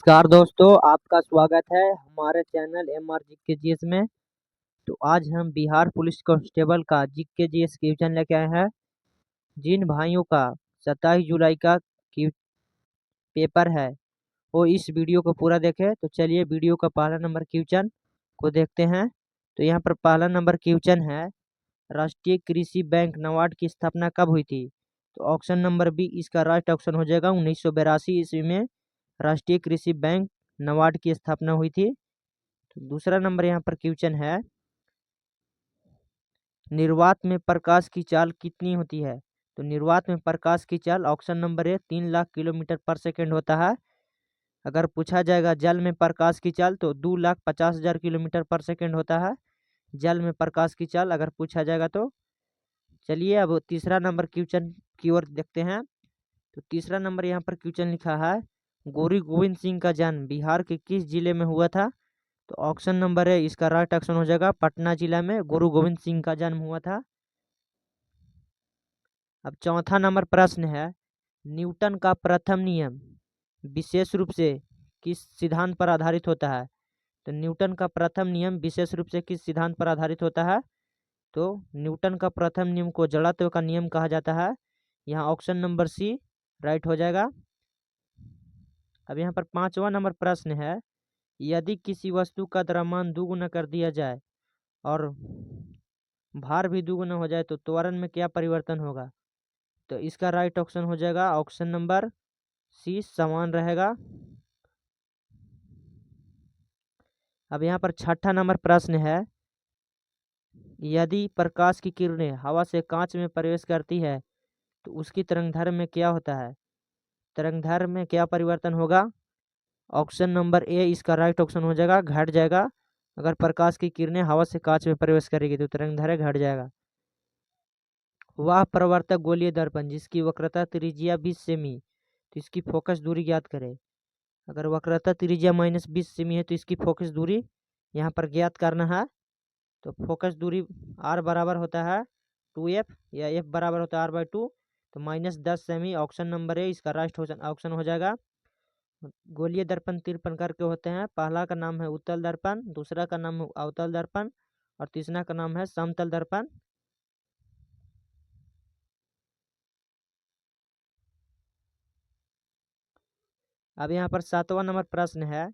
नमस्कार दोस्तों, आपका स्वागत है हमारे चैनल एमआर जीके में। तो आज हम बिहार पुलिस कांस्टेबल का जीके जीएस क्वेश्चन लेके आए हैं। जिन भाइयों का 27 जुलाई का पेपर है वो इस वीडियो को पूरा देखें। तो चलिए वीडियो का पहला नंबर क्वेश्चन को देखते हैं। तो यहाँ पर पहला नंबर क्वेश्चन है, राष्ट्रीय कृषि बैंक नाबार्ड की स्थापना कब हुई थी? तो ऑप्शन नंबर बी इसका राइट ऑप्शन हो जाएगा। 1982 ईस्वी में राष्ट्रीय कृषि बैंक नाबार्ड की स्थापना हुई थी। तो दूसरा नंबर यहाँ पर क्वेश्चन है, निर्वात में प्रकाश की चाल कितनी होती है? तो निर्वात में प्रकाश की चाल option number A 3 lakh kilometre पर सेकेंड होता है। अगर पूछा जाएगा जल में प्रकाश की चाल तो 2,50,000 किलोमीटर पर सेकेंड होता है जल में प्रकाश की चाल अगर पूछा जाएगा तो। चलिए अब तीसरा नंबर क्वेश्चन की ओर देखते हैं। तो तीसरा नंबर यहाँ पर क्वेश्चन लिखा है, गुरु गोविंद सिंह का जन्म बिहार के किस जिले में हुआ था? तो ऑप्शन नंबर है इसका राइट ऑप्शन हो जाएगा, पटना जिला में गुरु गोविंद सिंह का जन्म हुआ था। अब चौथा नंबर प्रश्न है, न्यूटन का प्रथम नियम विशेष रूप से किस सिद्धांत पर आधारित होता है? तो न्यूटन का प्रथम नियम विशेष रूप से किस सिद्धांत पर आधारित होता है? तो न्यूटन का प्रथम नियम को जड़त्व का नियम कहा जाता है। यहाँ ऑप्शन नंबर सी राइट हो जाएगा। अब यहाँ पर पांचवा नंबर प्रश्न है, यदि किसी वस्तु का द्रव्यमान दुगुना कर दिया जाए और भार भी दुगुना हो जाए तो त्वरण में क्या परिवर्तन होगा? तो इसका राइट ऑप्शन हो जाएगा ऑप्शन नंबर सी, समान रहेगा। अब यहाँ पर छठा नंबर प्रश्न है, यदि प्रकाश की किरणें हवा से कांच में प्रवेश करती है तो उसकी तरंगदैर्घ्य में क्या होता है? तरंगदैर्घ्य में क्या परिवर्तन होगा? ऑप्शन नंबर ए इसका राइट ऑप्शन हो जाएगा, घट जाएगा। अगर प्रकाश की किरणें हवा से कांच में प्रवेश करेगी तो तरंगदैर्घ्य घट जाएगा। वह प्रवर्तक गोलीय दर्पण जिसकी वक्रता त्रिज्या 20 सेमी, तो इसकी फोकस दूरी ज्ञात करें। अगर वक्रता त्रिज्या -20 सेमी है तो इसकी फोकस दूरी यहाँ पर ज्ञात करना है। तो फोकस दूरी r बराबर होता है 2f या f बराबर होता है r/2, तो -10 सेमी ऑप्शन नंबर ए इसका राइट ऑप्शन हो जाएगा। गोलीय दर्पण 3 प्रकार के होते हैं। पहला का नाम है उत्तल दर्पण, दूसरा का नाम है अवतल दर्पण और तीसरा का नाम है समतल दर्पण। अब यहाँ पर सातवां नंबर प्रश्न है,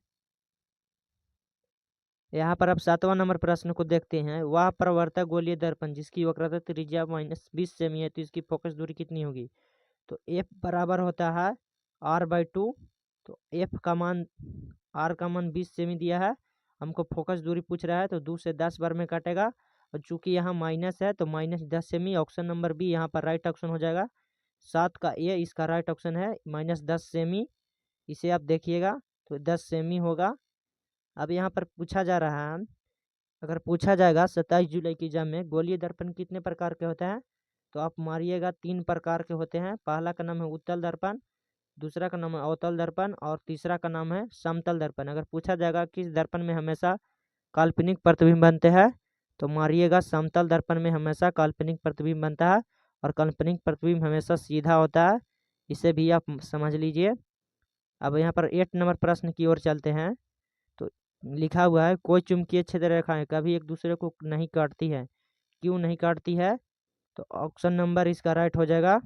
यहाँ पर अब सातवां नंबर प्रश्न को देखते हैं। वह प्रवर्तक गोलीय दर्पण जिसकी वक्रता त्रिज्या -20 सेमी है तो इसकी फोकस दूरी कितनी होगी? तो f बराबर होता है r/2। तो f का मान r का मान 20 सेमी दिया है, हमको फोकस दूरी पूछ रहा है तो 2 से 10 बार में काटेगा और चूंकि यहाँ माइनस है तो -10 सेमी ऑप्शन नंबर बी यहाँ पर राइट ऑप्शन हो जाएगा। 7 का ए इसका राइट ऑप्शन है, -10 सेमी। इसे आप देखिएगा तो 10 सेमी होगा। अब यहाँ पर पूछा जा रहा है, अगर पूछा जाएगा 27 जुलाई की एग्जाम में गोलीय दर्पण कितने प्रकार के होते हैं, तो आप मारिएगा 3 प्रकार के होते हैं। पहला का नाम है उत्तल दर्पण, दूसरा का नाम है अवतल दर्पण और तीसरा का नाम है समतल दर्पण। अगर पूछा जाएगा किस दर्पण में हमेशा काल्पनिक प्रतिबिंब बनते हैं तो मारिएगा समतल दर्पण में हमेशा काल्पनिक प्रतिबिंब बनता है और काल्पनिक प्रतिबिंब हमेशा सीधा होता है, इसे भी आप समझ लीजिए। अब यहाँ पर 8 नंबर प्रश्न की ओर चलते हैं। तो लिखा हुआ है, कोई चुंबकीय क्षेत्र रेखाएं कभी एक दूसरे को नहीं काटती है, क्यों नहीं काटती है? तो ऑप्शन नंबर इसका राइट हो जाएगा,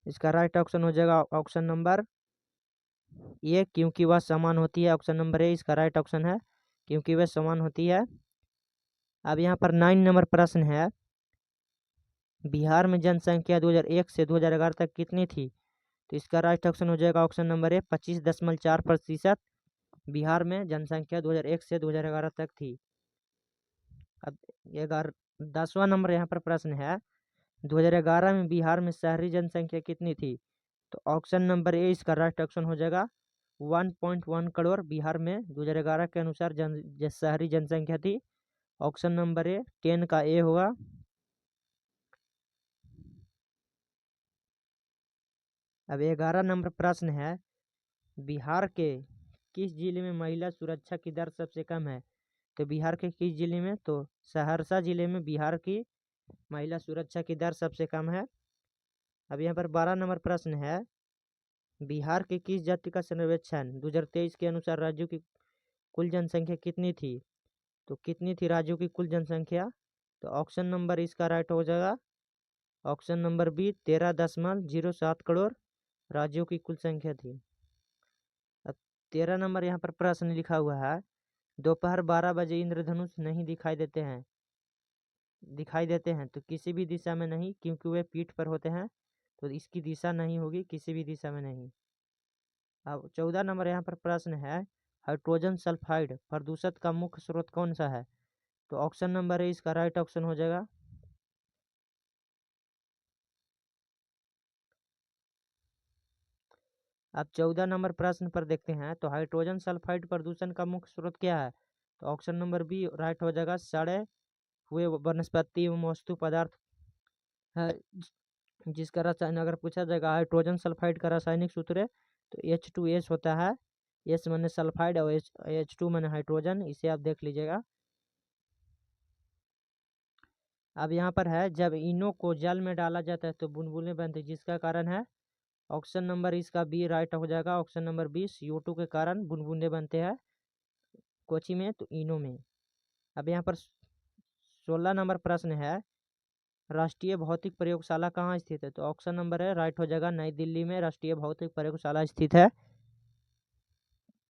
इसका राइट ऑप्शन हो जाएगा ऑप्शन नंबर ये, क्योंकि वह समान होती है। ऑप्शन नंबर ए इसका राइट ऑप्शन है, क्योंकि वह समान होती है। अब यहाँ पर 9 नंबर प्रश्न है, बिहार में जनसंख्या 2001 से 2011 तक कितनी थी? तो इसका राइट ऑप्शन हो जाएगा ऑप्शन नंबर ए 25.4%। बिहार में जनसंख्या 2001 से 2011 तक थी। अब 10वां नंबर यहाँ पर प्रश्न है, 2011 में बिहार में शहरी जनसंख्या कितनी थी? तो ऑप्शन नंबर ए इसका राइट ऑप्शन हो जाएगा 1.1 करोड़ बिहार में 2011 के अनुसार शहरी जनसंख्या थी। ऑप्शन नंबर ए 10 का ए होगा। अब 11 नंबर प्रश्न है, बिहार के किस जिले में महिला सुरक्षा की दर सबसे कम है? तो बिहार के किस जिले में? तो सहरसा जिले में बिहार की महिला सुरक्षा की दर सबसे कम है। अब यहाँ पर 12 नंबर प्रश्न है, बिहार की किस जाति का सर्वेक्षण 2023 के अनुसार राज्यों की कुल जनसंख्या कितनी थी? तो कितनी थी राज्यों की कुल जनसंख्या? तो ऑप्शन नंबर इसका राइट हो जाएगा ऑप्शन नंबर बी 13.07 करोड़ राज्यों की कुल संख्या थी। अब 13 नंबर यहाँ पर प्रश्न लिखा हुआ है, दोपहर 12 बजे इंद्रधनुष नहीं दिखाई देते हैं तो किसी भी दिशा में नहीं, क्योंकि वे पीठ पर होते हैं, तो इसकी दिशा नहीं होगी, किसी भी दिशा में नहीं। अब 14 नंबर यहाँ पर प्रश्न है, हाइड्रोजन सल्फाइड प्रदूषण का मुख्य स्रोत कौन सा है? तो ऑप्शन नंबर है इसका राइट ऑप्शन हो जाएगा। अब 14 नंबर प्रश्न पर देखते हैं, तो हाइड्रोजन सल्फाइड प्रदूषण का मुख्य स्रोत क्या है? तो ऑप्शन नंबर बी राइट हो जाएगा, सड़े हुए वनस्पति एवं वस्तु पदार्थ है जिसका रसायन अगर पूछा जाएगा हाइड्रोजन सल्फाइड का रासायनिक सूत्र है तो H2S होता है। एस माने सल्फाइड और H2 माने हाइड्रोजन, इसे आप देख लीजिएगा। अब यहाँ पर है, जब इनो को जल में डाला जाता है तो बुलबुलें बनती है, जिसका कारण है? ऑप्शन नंबर इसका बी राइट हो जाएगा, ऑप्शन नंबर बी CO2 के कारण बुलबुलें बनते हैं कोची में, तो इनो में। अब यहाँ पर 16 नंबर प्रश्न है, राष्ट्रीय भौतिक प्रयोगशाला कहाँ स्थित है? तो ऑप्शन नंबर है राइट हो जाएगा, नई दिल्ली में राष्ट्रीय भौतिक प्रयोगशाला स्थित है।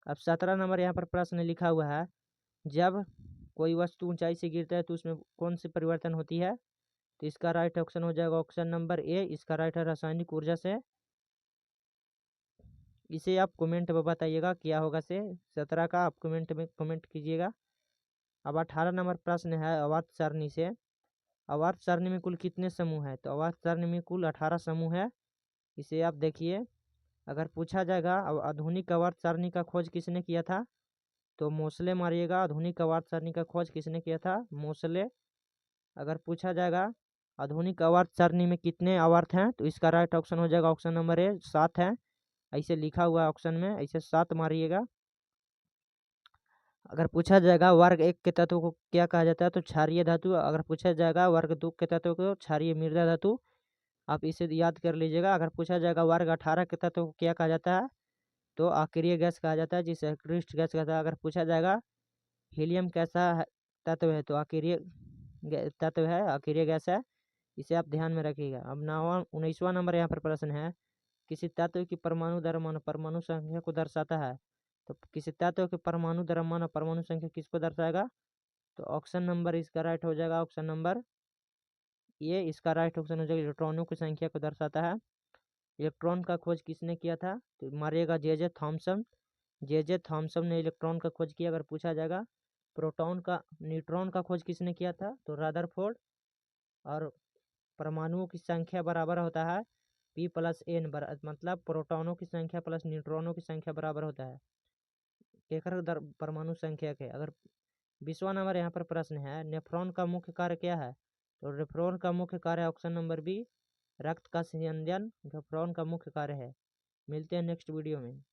अब 17 नंबर यहाँ पर प्रश्न लिखा हुआ है, जब कोई वस्तु ऊंचाई से गिरता है तो उसमें कौन सी परिवर्तन होती है? तो इसका राइट ऑप्शन हो जाएगा ऑप्शन नंबर ए, इसका राइट है रासायनिक ऊर्जा से। इसे आप कमेंट में बताइएगा क्या होगा से 17 का, आप कमेंट में कमेंट कीजिएगा। अब 18 नंबर प्रश्न है, आवर्त सारणी से, आवर्त सारणी में कुल कितने समूह है? तो आवर्त सारणी में कुल 18 समूह है, इसे आप देखिए। अगर पूछा जाएगा अब आधुनिक आवर्त सारणी का खोज किसने किया था? तो मोसले मारिएगा, आधुनिक आवर्त सारणी का खोज किसने किया था? मोसले। अगर पूछा जाएगा आधुनिक आवर्त सारणी में कितने आवर्त हैं? तो इसका राइट ऑप्शन हो जाएगा ऑप्शन नंबर ए 7 है, ऐसे लिखा हुआ है ऑप्शन में, ऐसे 7 मारिएगा। अगर पूछा जाएगा वर्ग 1 के तत्व को क्या कहा जाता है? तो क्षारीय धातु। अगर पूछा जाएगा वर्ग 2 के तत्व को क्षारीय मृदा धातु, आप इसे याद कर लीजिएगा। अगर पूछा जाएगा वर्ग 18 के तत्व को क्या कहा जाता है? तो अक्रिय गैस कहा जाता है, जिसे क्रिस्ट गैस कहता है। अगर पूछा जाएगा हीलियम कैसा तत्व है? तो अक्रिय तत्व है, अक्रिय गैस है, इसे आप ध्यान में रखिएगा। अब 19वां नंबर यहाँ पर प्रश्न है, किसी तत्व की परमाणु द्रव्यमान परमाणु संख्या को दर्शाता है? तो किसी तत्व के परमाणु द्रव्यमान और परमाणु संख्या किसको दर्शाएगा? तो ऑप्शन नंबर इसका राइट हो जाएगा ऑप्शन नंबर ये, इसका राइट ऑप्शन हो जाएगा, इलेक्ट्रॉनों की संख्या को दर्शाता है। इलेक्ट्रॉन का खोज किसने किया था? तो मारिएगा जे थॉमसन, जे थॉमसन ने इलेक्ट्रॉन का खोज किया। अगर पूछा जाएगा प्रोटॉन का न्यूट्रॉन का खोज किसने किया था? तो रदरफोर्ड। और परमाणुओं की संख्या बराबर होता है P+N, मतलब प्रोटॉनों की संख्या प्लस न्यूट्रॉनों की संख्या बराबर होता है परमाणु संख्या के। अगर 20वां नंबर यहाँ पर प्रश्न है, नेफ्रॉन का मुख्य कार्य क्या है? तो नेफ्रॉन का मुख्य कार्य ऑप्शन नंबर बी रक्त का संयोजन नेफ्रॉन का मुख्य कार्य है। मिलते हैं नेक्स्ट वीडियो में।